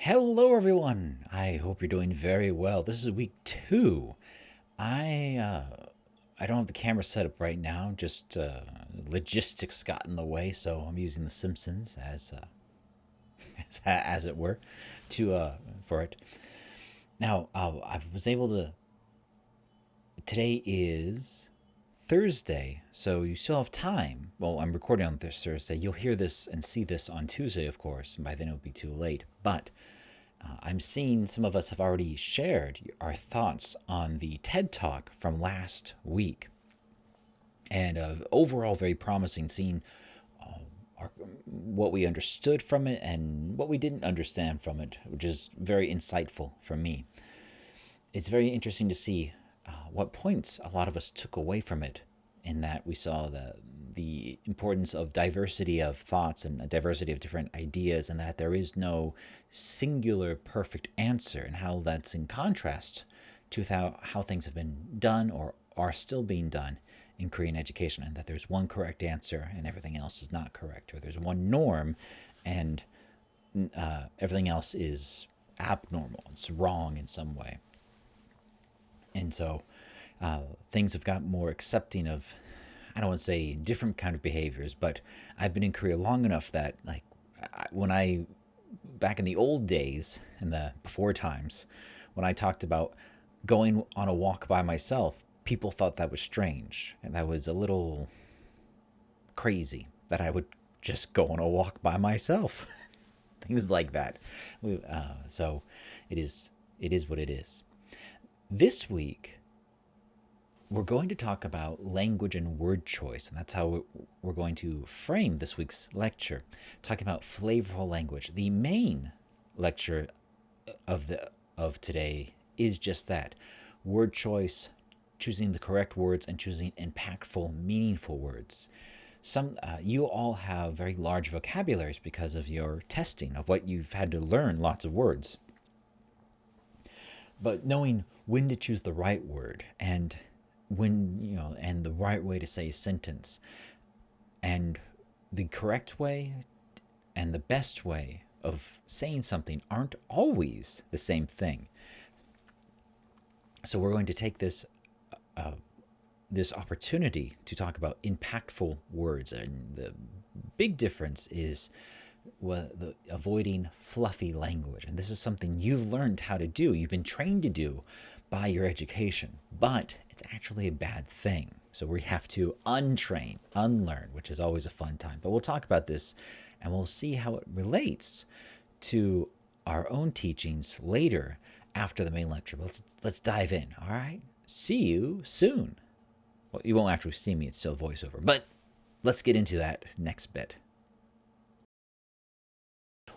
Hello, everyone. I hope you're doing very well. This is week 2. I don't have the camera set up right now. Just logistics got in the way, so I'm using The Simpsons as it were, to for it. Now, I was able to. Today is Thursday, so you still have time. Well, I'm recording on this Thursday. You'll hear this and see this on Tuesday, of course, and by then it'll be too late. But I'm seeing some of us have already shared our thoughts on the TED Talk from last week. And overall, very promising, seeing what we understood from it and what we didn't understand from it, which is very insightful for me. It's very interesting to see what points a lot of us took away from it, in that we saw the importance of diversity of thoughts and a diversity of different ideas, and that there is no singular perfect answer, and how that's in contrast to how things have been done or are still being done in Korean education, and that there's one correct answer and everything else is not correct, or there's one norm and everything else is abnormal, it's wrong in some way. And so things have got more accepting of, I don't want to say different kind of behaviors, but I've been in Korea long enough that, like, when I, back in the old days, in the before times, when I talked about going on a walk by myself, people thought that was strange, and that was a little crazy, that I would just go on a walk by myself. Things like that. So it is what it is. This week, we're going to talk about language and word choice, and that's how we're going to frame this week's lecture, talking about flavorful language. The main lecture of today is just that: word choice, choosing the correct words, and choosing impactful, meaningful words. You all have very large vocabularies because of your testing, of what you've had to learn lots of words. But knowing when to choose the right word, and and the right way to say a sentence, and the correct way and the best way of saying something aren't always the same thing. So we're going to take this opportunity to talk about impactful words, and the big difference is avoiding fluffy language. And this is something you've learned how to do, you've been trained to do by your education, but it's actually a bad thing. So we have to unlearn, which is always a fun time. But we'll talk about this, and we'll see how it relates to our own teachings later after the main lecture. But let's dive in. All right. See you soon. Well, you won't actually see me, it's still voiceover, but let's get into that next bit.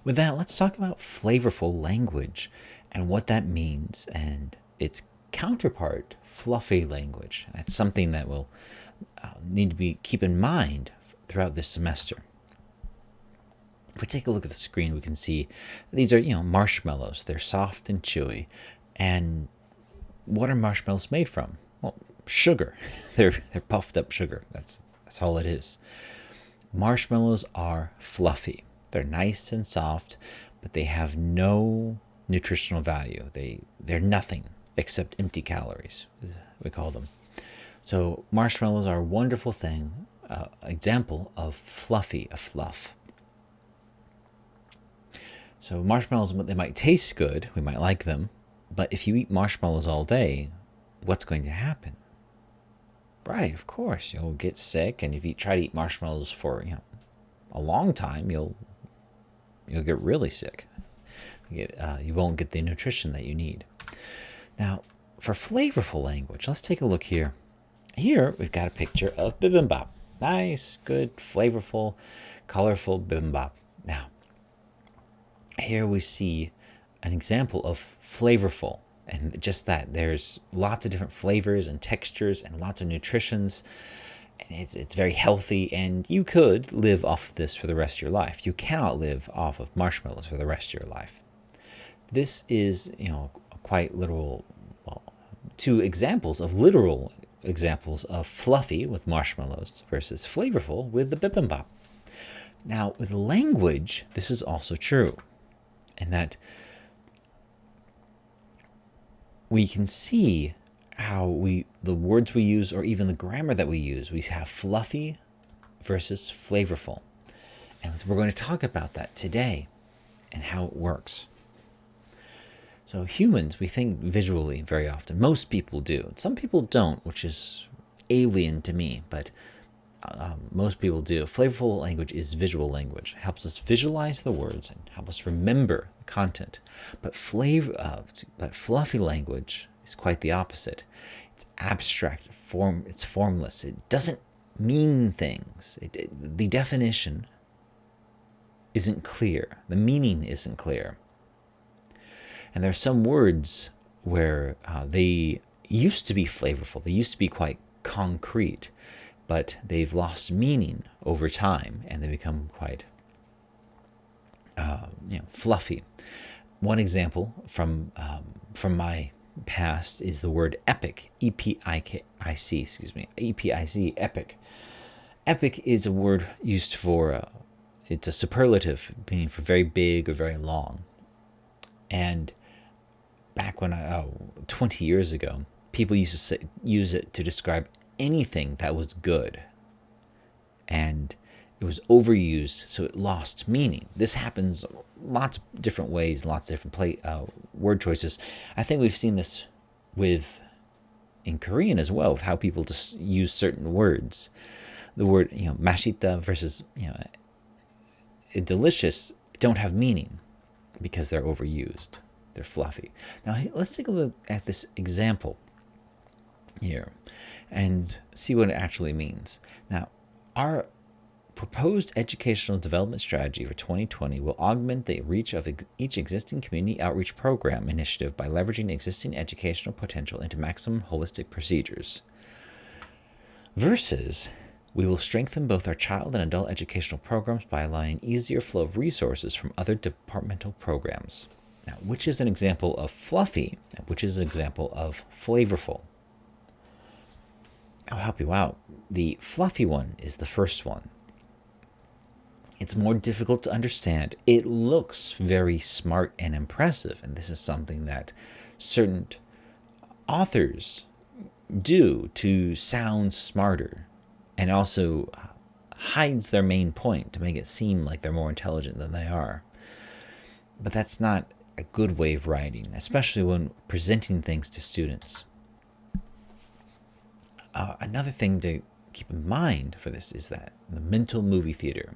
With that, let's talk about flavorful language and what that means, and its counterpart, fluffy language. That's something that will need to be keep in mind throughout this semester. If we take a look at the screen, we can see these are marshmallows. They're soft and chewy. And what are marshmallows made from? Well, sugar. they're puffed up sugar. That's all it is. Marshmallows are fluffy. They're nice and soft, but they have no nutritional value. They're nothing except empty calories, we call them. So marshmallows are a wonderful thing, example of fluffy, a fluff. So marshmallows, they might taste good, we might like them, but if you eat marshmallows all day, what's going to happen? Right, of course, you'll get sick, and if you try to eat marshmallows for a long time, you'll get really sick. You won't get the nutrition that you need. Now, for flavorful language, let's take a look here. Here, we've got a picture of bibimbap. Nice, good, flavorful, colorful bibimbap. Now, here we see an example of flavorful, and just that. There's lots of different flavors and textures and lots of nutritions, and it's very healthy, and you could live off of this for the rest of your life. You cannot live off of marshmallows for the rest of your life. This is, quite literal, well, two examples of literal examples of fluffy with marshmallows versus flavorful with the bibimbap. Now, with language, this is also true, in that we can see how the words we use, or even the grammar that we use, we have fluffy versus flavorful. And we're going to talk about that today and how it works. So humans, we think visually very often. Most people do. Some people don't, which is alien to me, but most people do. Flavorful language is visual language. It helps us visualize the words and help us remember the content. But fluffy language is quite the opposite. It's abstract, it's formless. It doesn't mean things. The definition isn't clear. The meaning isn't clear. And there are some words where they used to be flavorful. They used to be quite concrete, but they've lost meaning over time, and they become quite fluffy. One example from my past is the word epic, E-P-I-C, E-P-I-C, epic. Epic is a word used for, it's a superlative, meaning for very big or very long. And back when 20 years ago, people used to use it to describe anything that was good. And it was overused, so it lost meaning. This happens lots of different ways, lots of different word choices. I think we've seen this in Korean as well, with how people just use certain words. The word, mashita versus, delicious don't have meaning because they're overused. They're fluffy. Now, let's take a look at this example here and see what it actually means. Now, our proposed educational development strategy for 2020 will augment the reach of each existing community outreach program initiative by leveraging existing educational potential into maximum holistic procedures. Versus, we will strengthen both our child and adult educational programs by allowing easier flow of resources from other departmental programs. Now, which is an example of fluffy, and which is an example of flavorful? I'll help you out. The fluffy one is the first one. It's more difficult to understand. It looks very smart and impressive, and this is something that certain authors do to sound smarter, and also hides their main point to make it seem like they're more intelligent than they are. But that's not a good way of writing, especially when presenting things to students. Another thing to keep in mind for this is that the mental movie theater,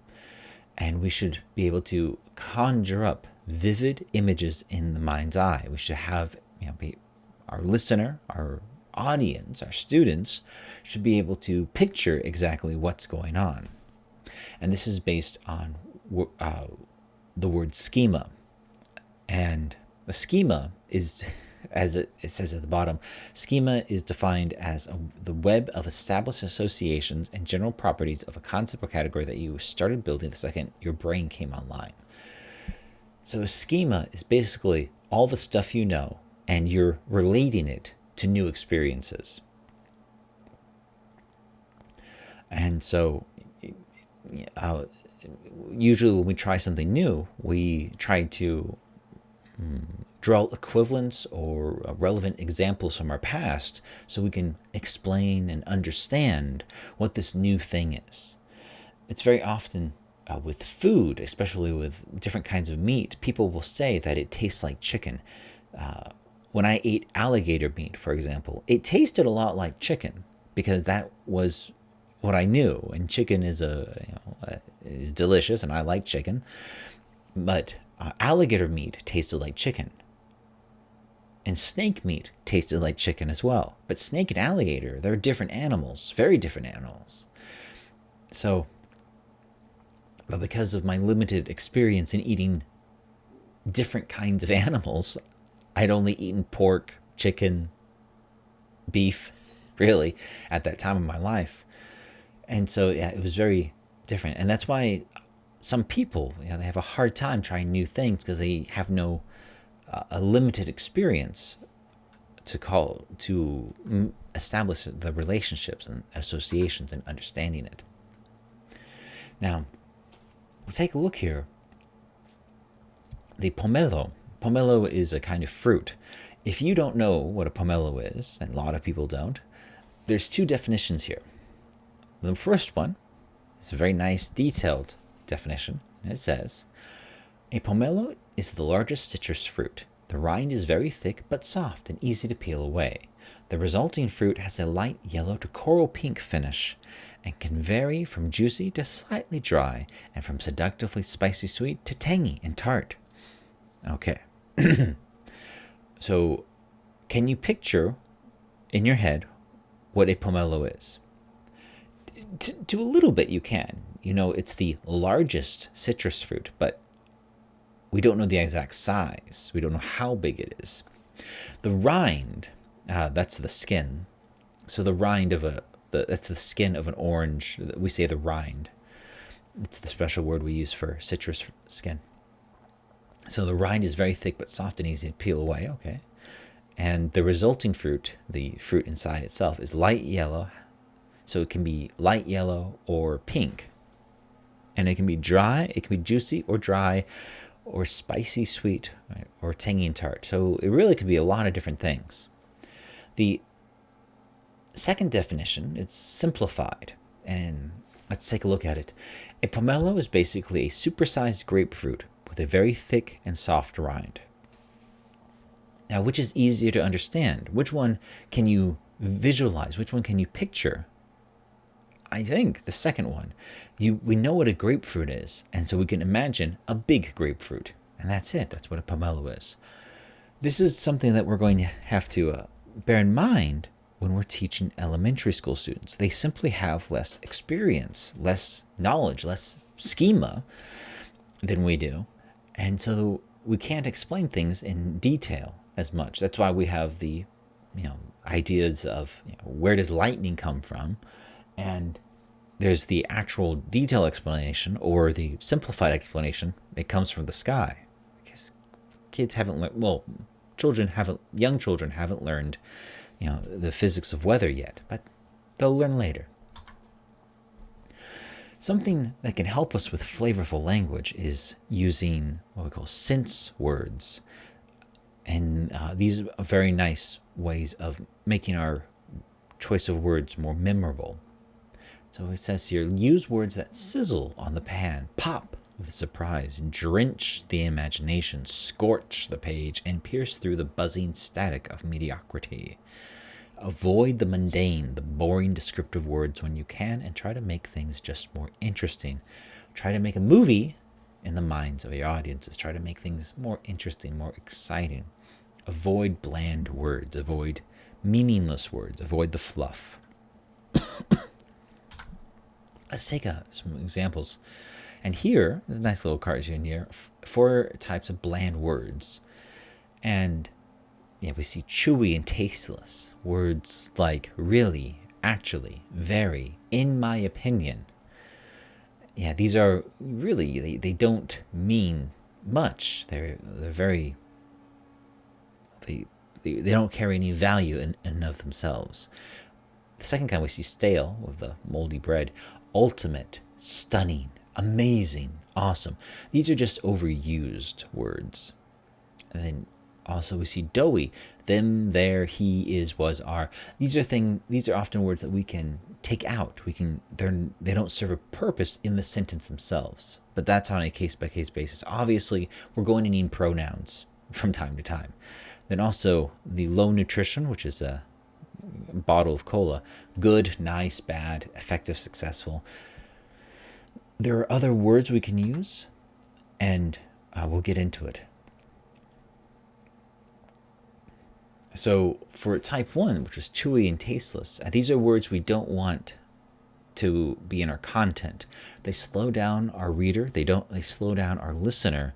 and we should be able to conjure up vivid images in the mind's eye. We should have, our listener, our audience, our students should be able to picture exactly what's going on. And this is based on the word schema. And the schema is, as it says at the bottom, schema is defined as the web of established associations and general properties of a concept or category that you started building the second your brain came online. So a schema is basically all the stuff you know, and you're relating it to new experiences. And so usually when we try something new, we try to draw equivalents or relevant examples from our past so we can explain and understand what this new thing is. It's very often with food, especially with different kinds of meat, people will say that it tastes like chicken. When I ate alligator meat, for example, it tasted a lot like chicken because that was what I knew. And chicken is is delicious, and I like chicken. But alligator meat tasted like chicken. And snake meat tasted like chicken as well. But snake and alligator, they're different animals, very different animals. So, but because of my limited experience in eating different kinds of animals, I'd only eaten pork, chicken, beef, really, at that time of my life. And so, it was very different. And that's why some people, they have a hard time trying new things because they have no a limited experience to establish the relationships and associations and understanding it. Now, we'll take a look here. The pomelo. Pomelo is a kind of fruit. If you don't know what a pomelo is, and a lot of people don't, there's two definitions here. The first one is a very nice, detailed definition. And it says, a pomelo is the largest citrus fruit. The rind is very thick but soft and easy to peel away. The resulting fruit has a light yellow to coral pink finish and can vary from juicy to slightly dry and from seductively spicy sweet to tangy and tart. Okay. So, can you picture in your head what a pomelo is? To a little bit you can. You know, it's the largest citrus fruit, but we don't know the exact size. We don't know how big it is. The rind, that's the skin. So the rind of that's the skin of an orange. We say the rind. It's the special word we use for citrus skin. So the rind is very thick but soft and easy to peel away, okay? And the resulting fruit, the fruit inside itself, is light yellow. So it can be light yellow or pink. And it can be dry, it can be juicy or dry, or spicy sweet, right? Or tangy and tart. So it really could be a lot of different things. The second definition, it's simplified. And let's take a look at it. A pomelo is basically a supersized grapefruit with a very thick and soft rind. Now, which is easier to understand? Which one can you visualize? Which one can you picture? I think the second one. We know what a grapefruit is, and so we can imagine a big grapefruit. And that's it. That's what a pomelo is. This is something that we're going to have to bear in mind when we're teaching elementary school students. They simply have less experience, less knowledge, less schema than we do. And so we can't explain things in detail as much. That's why we have the, ideas of where does lightning come from, and there's the actual detailed explanation or the simplified explanation. It comes from the sky. Because kids haven't learned. Well, young children haven't learned, the physics of weather yet, but they'll learn later. Something that can help us with flavorful language is using what we call sense words. And these are very nice ways of making our choice of words more memorable. So it says here, use words that sizzle on the pan, pop with surprise, drench the imagination, scorch the page, and pierce through the buzzing static of mediocrity. Avoid the mundane, the boring descriptive words when you can, and try to make things just more interesting. Try to make a movie in the minds of your audiences. Try to make things more interesting, more exciting. Avoid bland words. Avoid meaningless words. Avoid the fluff. Let's take some examples. And here, there's a nice little cartoon here. 4 types of bland words. And we see chewy and tasteless. Words like really, actually, very, in my opinion. These are really, they don't mean much. They're very, they don't carry any value in and of themselves. The second kind we see stale with the moldy bread. Ultimate, stunning, amazing, awesome. These are just overused words. And then also we see doughy, them, there, he, is, was, are. These are often words that we can take out. They don't serve a purpose in the sentence themselves. But that's on a case-by-case basis. Obviously, we're going to need pronouns from time to time. Then also the low nutrition, which is a bottle of cola. Good, nice, bad, effective, successful. There are other words we can use, and we'll get into it. So for type 1, which is chewy and tasteless, these are words we don't want to be in our content. They slow down our reader. They slow down our listener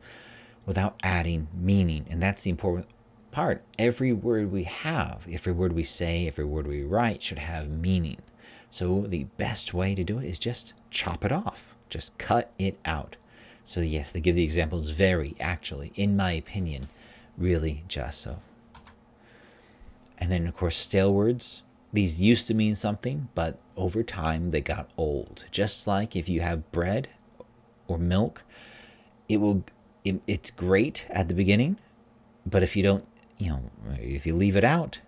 without adding meaning. And that's the important part. Every word we have, every word we say, every word we write should have meaning. So the best way to do it is just chop it off. Just cut it out. So yes, they give the examples very, actually, in my opinion, really, just so. And then, of course, stale words. These used to mean something, but over time they got old. Just like if you have bread or milk, it's great at the beginning, but if you don't if you leave it out,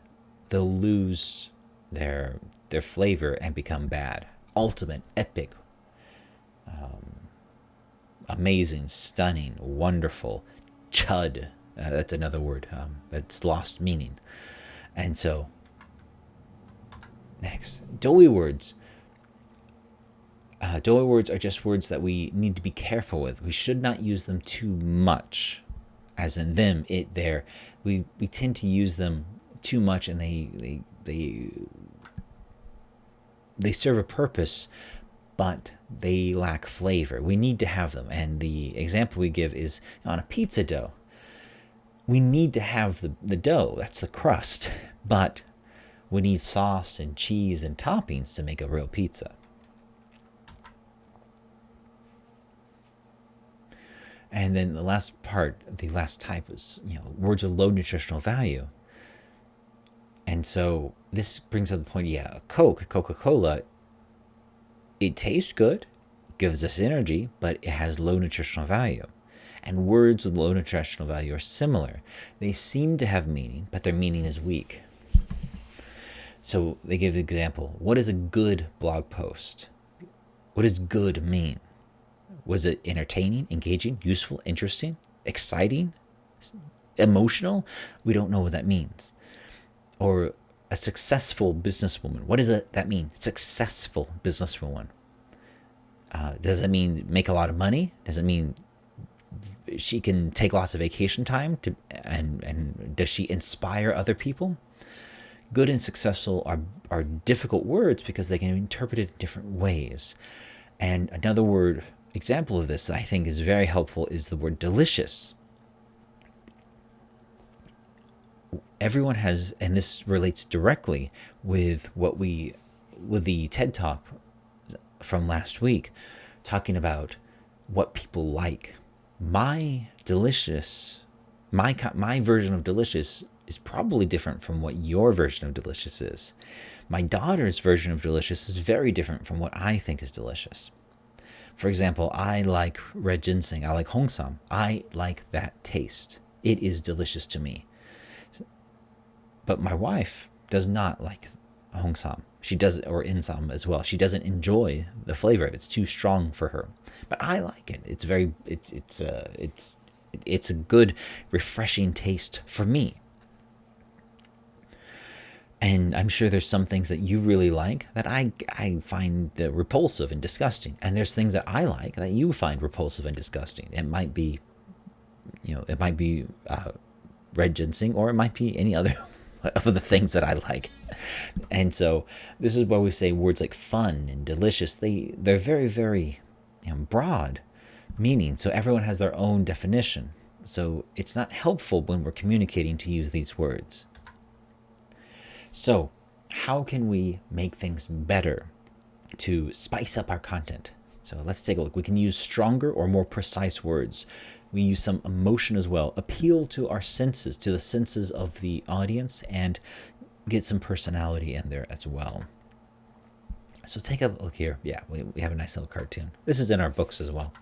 they'll lose their flavor and become bad. Ultimate, epic, amazing, stunning, wonderful, chud. That's another word that's lost meaning. And so, next, doughy words. Doughy words are just words that we need to be careful with. We should not use them too much, as in them, it, there. We tend to use them too much, and they serve a purpose, but they lack flavor. We need to have them, and the example we give is on a pizza dough. We need to have the dough, that's the crust, but we need sauce and cheese and toppings to make a real pizza. And then the last type is words with low nutritional value. And so this brings up the point, Coca-Cola, it tastes good, gives us energy, but it has low nutritional value. And words with low nutritional value are similar. They seem to have meaning, but their meaning is weak. So they give the example, what is a good blog post? What does good mean? Was it entertaining, engaging, useful, interesting, exciting, emotional? We don't know what that means. Or a successful businesswoman. What does that mean? Successful businesswoman. Does it mean make a lot of money? Does it mean she can take lots of vacation time and does she inspire other people? Good and successful are difficult words because they can be interpreted in different ways. And another example of this I think is very helpful is the word delicious. Everyone has, and this relates directly with the TED Talk from last week, talking about what people like. My version of delicious is probably different from what your version of delicious is. My daughter's version of delicious is very different from what I think is delicious. For example, I like red ginseng. I like hongsam. I like that taste. It is delicious to me. But my wife does not like hongsam. She does, or insam as well. She doesn't enjoy the flavor of it. It's too strong for her. But I like it. It's a good, refreshing taste for me. And I'm sure there's some things that you really like that I find repulsive and disgusting. And there's things that I like that you find repulsive and disgusting. It might be, red ginseng, or it might be any other of the things that I like. And so this is why we say words like fun and delicious, they're very, very broad meaning. So everyone has their own definition. So it's not helpful when we're communicating to use these words. So how can we make things better to spice up our content? So let's take a look. We can use stronger or more precise words. We use some emotion as well. Appeal to our senses, to the senses of the audience, and get some personality in there as well. So take a look here. Yeah, we have a nice little cartoon. This is in our books as well.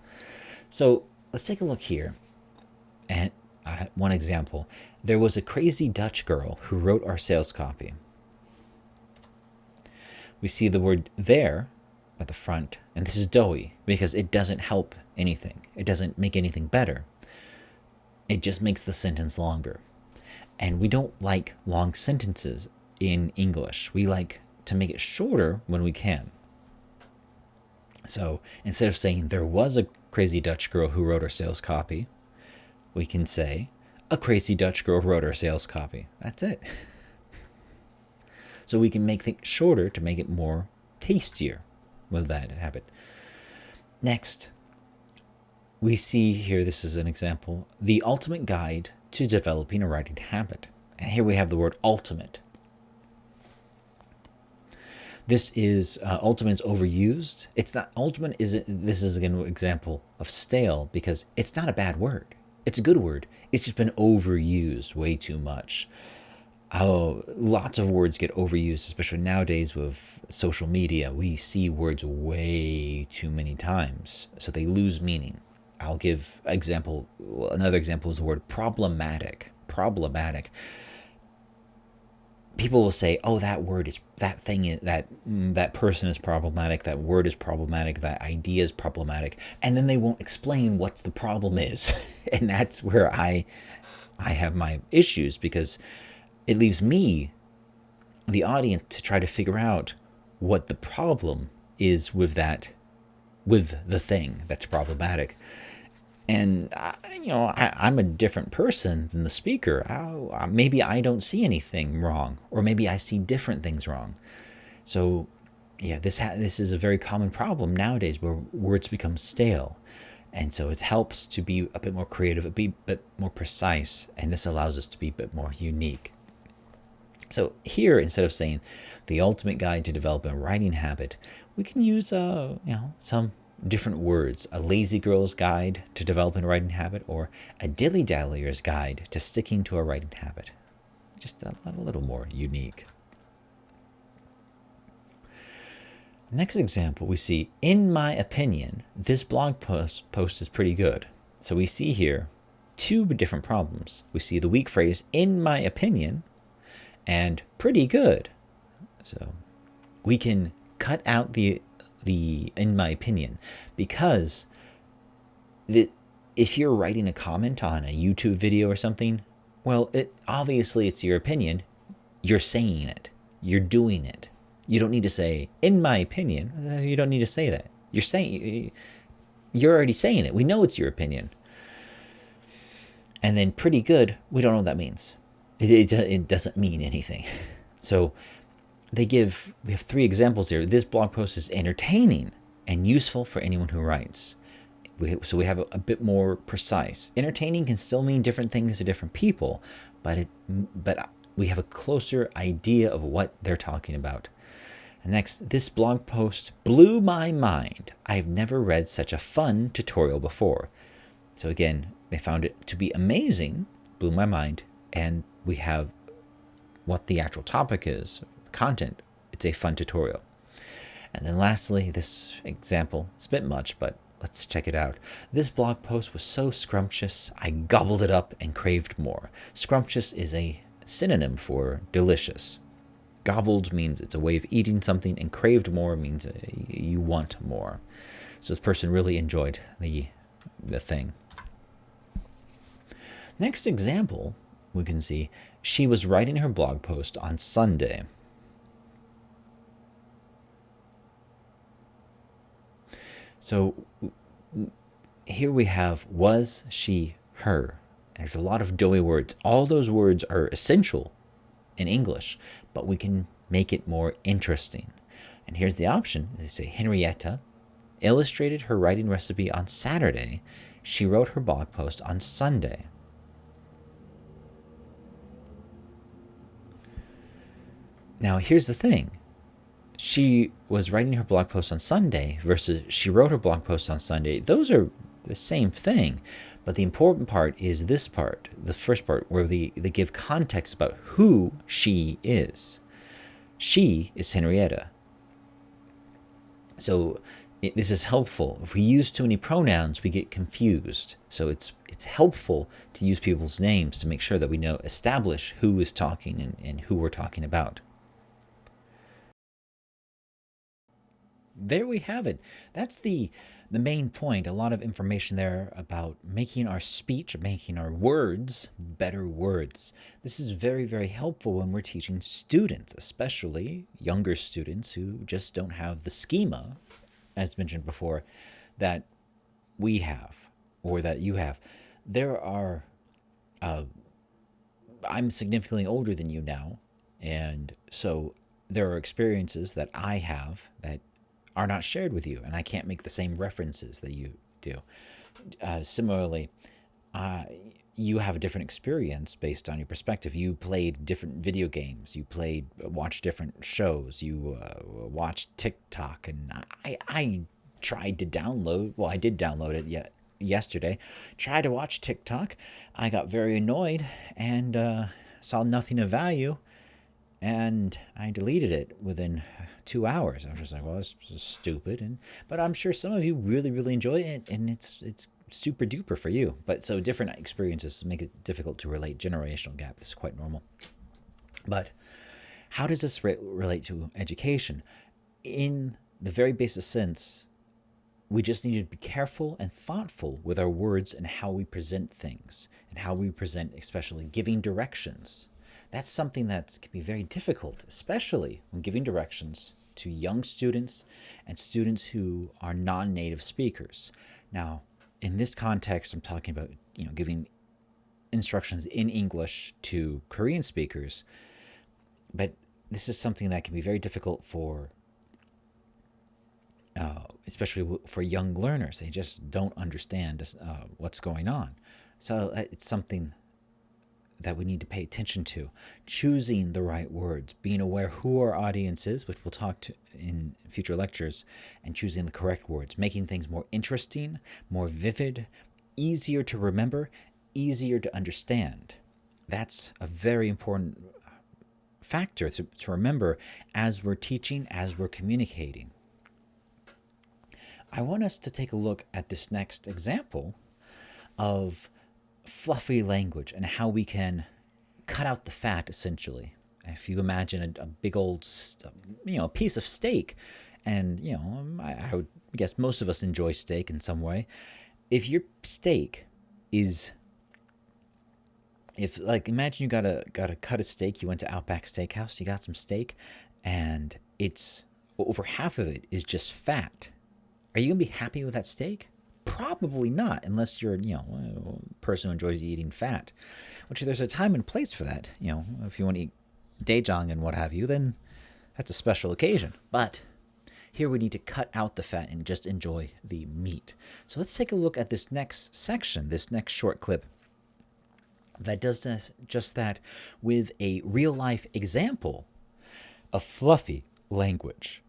So let's take a look here. And one example. There was a crazy Dutch girl who wrote our sales copy. We see the word there at the front, and this is doughy because it doesn't help anything. It doesn't make anything better. It just makes the sentence longer. And we don't like long sentences in English. We like to make it shorter when we can. So instead of saying there was a crazy Dutch girl who wrote our sales copy, we can say a crazy Dutch girl wrote our sales copy. That's it. So we can make things shorter to make it more tastier with that habit. Next, we see here, this is an example, the ultimate guide to developing a writing habit. And here we have the word ultimate. This is ultimate is overused. It's not ultimate. This is an example of stale because it's not a bad word. It's a good word. It's just been overused way too much. Lots of words get overused, especially nowadays with social media. We see words way too many times, so they lose meaning. I'll give another example is the word problematic. problematic, people will say, "Oh, that word is that thing is that person is problematic. That word is problematic. That idea is problematic," and then they won't explain what the problem is, and that's where I have my issues, because it leaves me, the audience, to try to figure out what the problem is with the thing that's problematic. And I'm a different person than the speaker. Maybe I don't see anything wrong, or maybe I see different things wrong. So yeah, this is a very common problem nowadays, where words become stale. And so it helps to be a bit more creative, a bit more precise, and this allows us to be a bit more unique. So here, instead of saying the ultimate guide to develop a writing habit, we can use some different words: a lazy girl's guide to developing a writing habit, or a dilly-dallyer's guide to sticking to a writing habit. Just a little more unique. Next example, we see, in my opinion, this blog post is pretty good. So we see here two different problems. We see the weak phrase, in my opinion, and pretty good. So we can cut out the in my opinion, because if you're writing a comment on a YouTube video or something, well, obviously it's your opinion. You're saying it. You're doing it. You don't need to say, in my opinion. You don't need to say that. You're already saying it. We know it's your opinion. And then pretty good, we don't know what that means. It doesn't mean anything. So we have three examples here. This blog post is entertaining and useful for anyone who writes. So we have a bit more precise. Entertaining can still mean different things to different people, but we have a closer idea of what they're talking about. And next, this blog post blew my mind. I've never read such a fun tutorial before. So again, they found it to be amazing, blew my mind, and we have what the actual topic is, content. It's a fun tutorial. And then lastly, this example, it's a bit much, but let's check it out. This blog post was so scrumptious, I gobbled it up and craved more. Scrumptious is a synonym for delicious. Gobbled means it's a way of eating something, and craved more means you want more. So this person really enjoyed the thing. Next example, we can see, she was writing her blog post on Sunday. So here we have was, she, her. There's a lot of doughy words. All those words are essential in English, but we can make it more interesting. And here's the option. They say, Henrietta illustrated her writing recipe on Saturday. She wrote her blog post on Sunday. Now, here's the thing. She was writing her blog post on Sunday versus she wrote her blog post on Sunday. Those are the same thing. But the important part is this part, the first part, where they give context about who she is. She is Henrietta. So this is helpful. If we use too many pronouns, we get confused. So it's helpful to use people's names to make sure that we establish who is talking and who we're talking about. There we have it. That's the main point. A lot of information there about making our speech, making our words better words. This is very, very helpful when we're teaching students, especially younger students who just don't have the schema, as mentioned before, that we have or that you have. There are, I'm significantly older than you now, and so there are experiences that I have that are not shared with you, and I can't make the same references that you do. Similarly, you have a different experience based on your perspective. You played different video games. You watched different shows. You watched TikTok, and I tried to download. Well, I did download it yesterday. Tried to watch TikTok. I got very annoyed and saw nothing of value, and I deleted it within 2 hours. I was just like, well, this is stupid. But I'm sure some of you really, really enjoy it, and it's super duper for you. But so different experiences make it difficult to relate. Generational gap. This is quite normal. But how does this relate to education? In the very basic sense, we just need to be careful and thoughtful with our words and how we present things and how we present, especially giving directions. That's something that can be very difficult, especially when giving directions to young students and students who are non-native speakers. Now, in this context, I'm talking about giving instructions in English to Korean speakers, but this is something that can be very difficult for especially for young learners. They just don't understand what's going on. So it's something that we need to pay attention to. Choosing the right words, being aware who our audience is, which we'll talk to in future lectures, and choosing the correct words, making things more interesting, more vivid, easier to remember, easier to understand. That's a very important factor to remember as we're teaching, as we're communicating. I want us to take a look at this next example of fluffy language and how we can cut out the fat, essentially. If you imagine a big old, piece of steak, and, I would guess most of us enjoy steak in some way. If your steak is, imagine you gotta cut a steak, you went to Outback Steakhouse, you got some steak, and it's, over half of it is just fat. Are you going to be happy with that steak? Probably not, unless you're, a person who enjoys eating fat. Which there's a time and place for that. If you want to eat daejang and what have you, then that's a special occasion. But here we need to cut out the fat and just enjoy the meat. So let's take a look at this next section, this next short clip that does just that with a real-life example of fluffy language.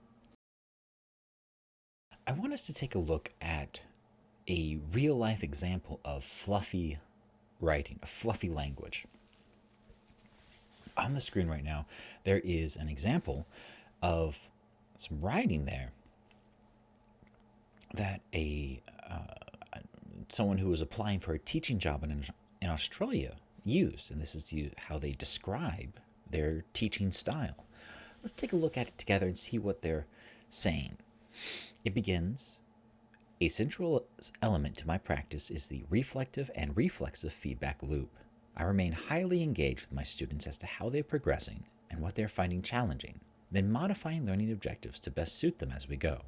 I want us to take a look at a real-life example of fluffy writing, of fluffy language. On the screen right now, there is an example of some writing there that someone who was applying for a teaching job in Australia used, and this is how they describe their teaching style. Let's take a look at it together and see what they're saying. It begins, a central element to my practice is the reflective and reflexive feedback loop. I remain highly engaged with my students as to how they're progressing and what they're finding challenging, then modifying learning objectives to best suit them as we go.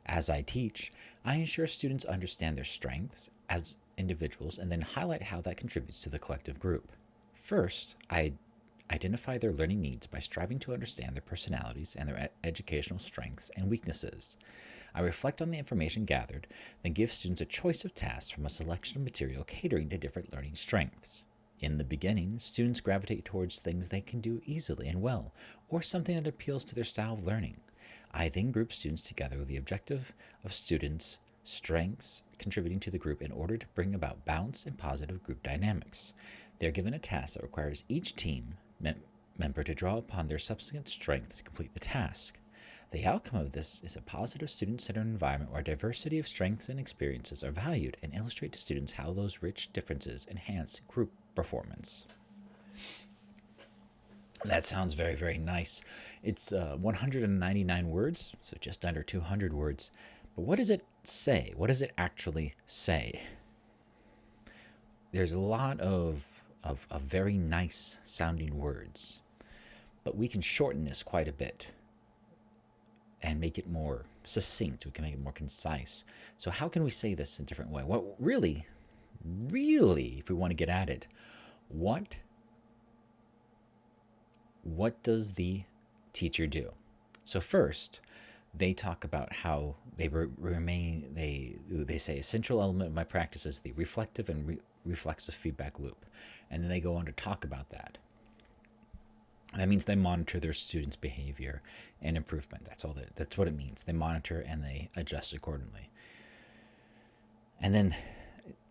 As I teach, I ensure students understand their strengths as individuals and then highlight how that contributes to the collective group. First, I identify their learning needs by striving to understand their personalities and their educational strengths and weaknesses. I reflect on the information gathered, then give students a choice of tasks from a selection of material catering to different learning strengths. In the beginning, students gravitate towards things they can do easily and well, or something that appeals to their style of learning. I then group students together with the objective of students' strengths contributing to the group in order to bring about balanced and positive group dynamics. They are given a task that requires each team member to draw upon their subsequent strength to complete the task. The outcome of this is a positive student-centered environment where diversity of strengths and experiences are valued and illustrate to students how those rich differences enhance group performance. That sounds very, very nice. It's 199 words, so just under 200 words. But what does it say? What does it actually say? There's a lot of very nice sounding words, but we can shorten this quite a bit and make it more succinct. We can make it more concise. So how can we say this in a different way? Well, really, if we want to get at it, what does the teacher do? So first, they talk about how they they say a central element of my practice is the reflective and reflexive feedback loop. And then they go on to talk about that. That means they monitor their students' behavior and improvement. That's what it means. They monitor and they adjust accordingly. And then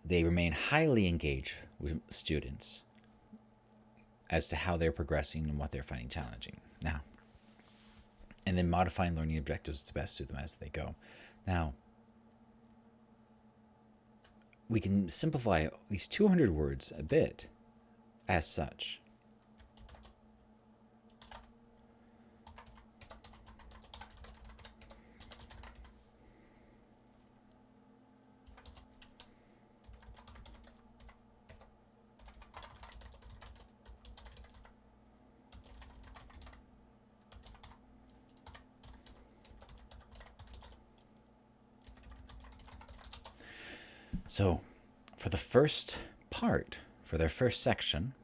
they remain highly engaged with students as to how they're progressing and what they're finding challenging. Now, and then modifying learning objectives to best suit them as they go. Now, we can simplify these 200 words a bit as such. So, for the first part, for their first section,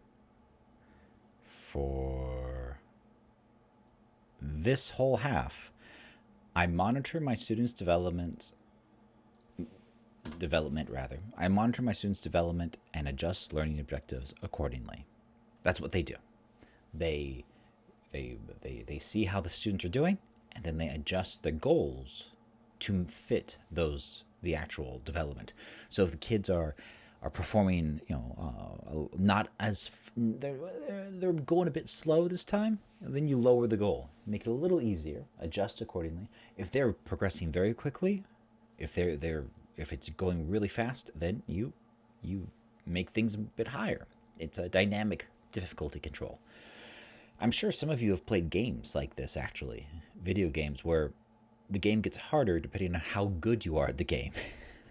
for this whole half, I monitor my students' development rather. I monitor my students' development and adjust learning objectives accordingly. That's what they do. They they see how the students are doing, and then they adjust the goals to fit the actual development. So if the kids are performing, not as they're going a bit slow this time, then you lower the goal, make it a little easier, adjust accordingly. If they're progressing very quickly, if if it's going really fast, then you make things a bit higher. It's a dynamic difficulty control. I'm sure some of you have played games like this, actually, video games where the game gets harder depending on how good you are at the game.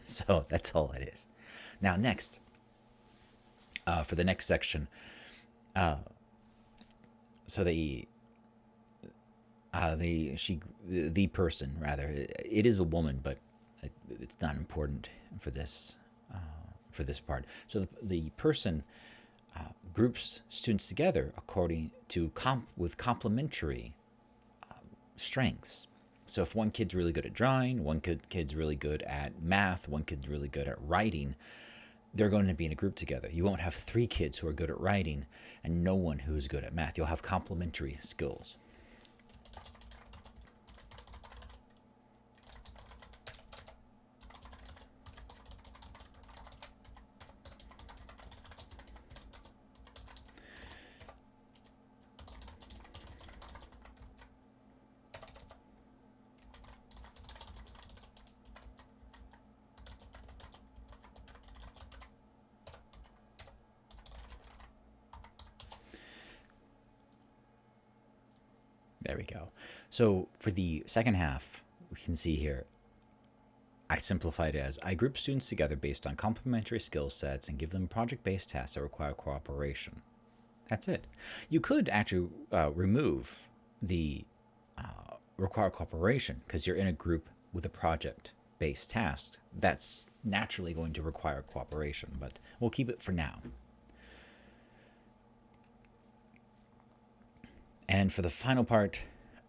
So that's all it is. Now, next, for the next section, so the person rather, it is a woman, but it's not important for this part. So the person groups students together according to with complementary strengths. So if one kid's really good at drawing, one kid's really good at math, one kid's really good at writing, they're going to be in a group together. You won't have 3 kids who are good at writing and no one who's good at math. You'll have complementary skills. There we go. So for the second half, we can see here, I simplified it as I group students together based on complementary skill sets and give them project-based tasks that require cooperation. That's it. You could actually remove the require cooperation because you're in a group with a project-based task. That's naturally going to require cooperation, but we'll keep it for now. And for the final part,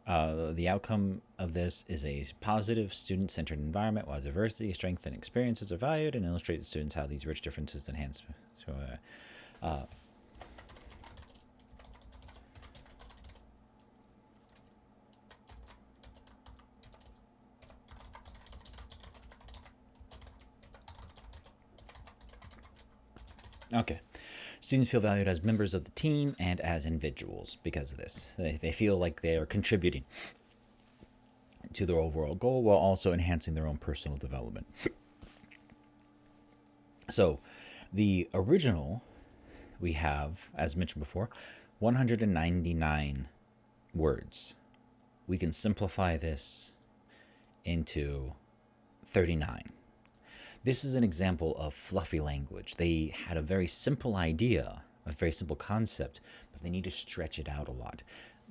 the outcome of this is a positive, student-centered environment while diversity, strength, and experiences are valued, and illustrate to students how these rich differences enhance. Okay. Students feel valued as members of the team and as individuals because of this. They feel like they are contributing to their overall goal while also enhancing their own personal development. So, the original we have, as mentioned before, 199 words. We can simplify this into 39. This is an example of fluffy language. They had a very simple idea, a very simple concept, but they need to stretch it out a lot.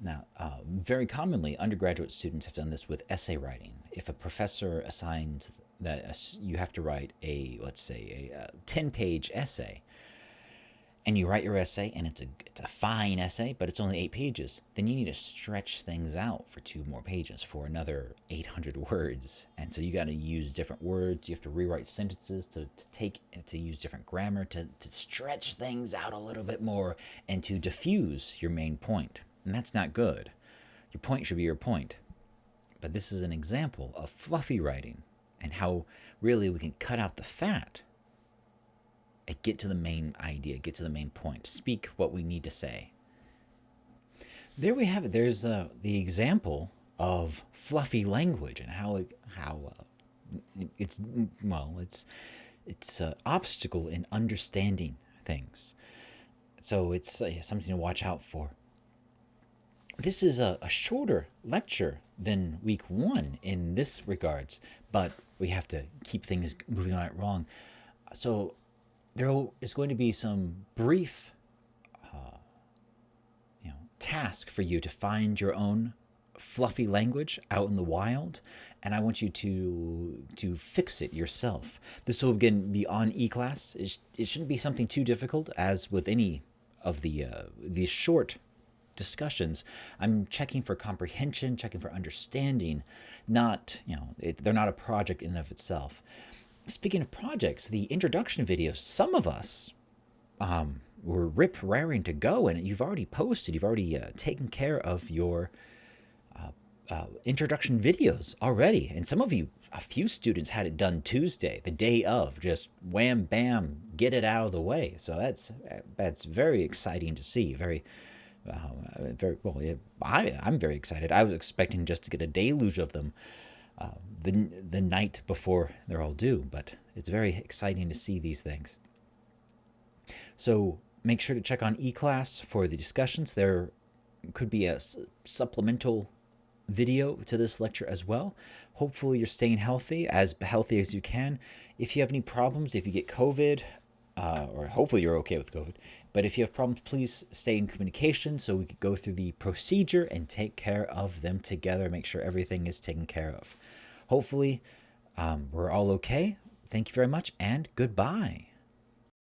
Now, very commonly, undergraduate students have done this with essay writing. If a professor assigns that you have to write let's say, a 10-page essay, and you write your essay, and it's a fine essay, but it's only 8 pages, then you need to stretch things out for 2 more pages for another 800 words. And so you got to use different words. You have to rewrite sentences to use different grammar to stretch things out a little bit more and to diffuse your main point. And that's not good. Your point should be your point. But this is an example of fluffy writing and how really we can cut out the fat and get to the main idea, get to the main point, speak what we need to say. There we have it. There's the example of fluffy language and how it's it's an obstacle in understanding things. So it's something to watch out for. This is a shorter lecture than week one in this regards, but we have to keep things moving on it wrong. So there is going to be some brief task for you to find your own fluffy language out in the wild, and I want you to fix it yourself. This will again be on eClass. It shouldn't be something too difficult, as with any of these short discussions. I'm checking for comprehension, checking for understanding. Not they're not a project in and of itself. Speaking of projects, the introduction videos, some of us were rip raring to go, and you've already posted, you've already taken care of your introduction videos already. And some of you, a few students had it done Tuesday, the day of, just wham, bam, get it out of the way. So that's very exciting to see. Very well. Yeah, I'm very excited. I was expecting just to get a deluge of them the night before they're all due, but it's very exciting to see these things. So make sure to check on eClass for the discussions. There could be a supplemental video to this lecture as well. Hopefully you're staying healthy as you can. If you have any problems, if you get COVID, or hopefully you're okay with COVID, but if you have problems, please stay in communication so we could go through the procedure and take care of them together, make sure everything is taken care of. Hopefully we're all okay. Thank you very much, and goodbye.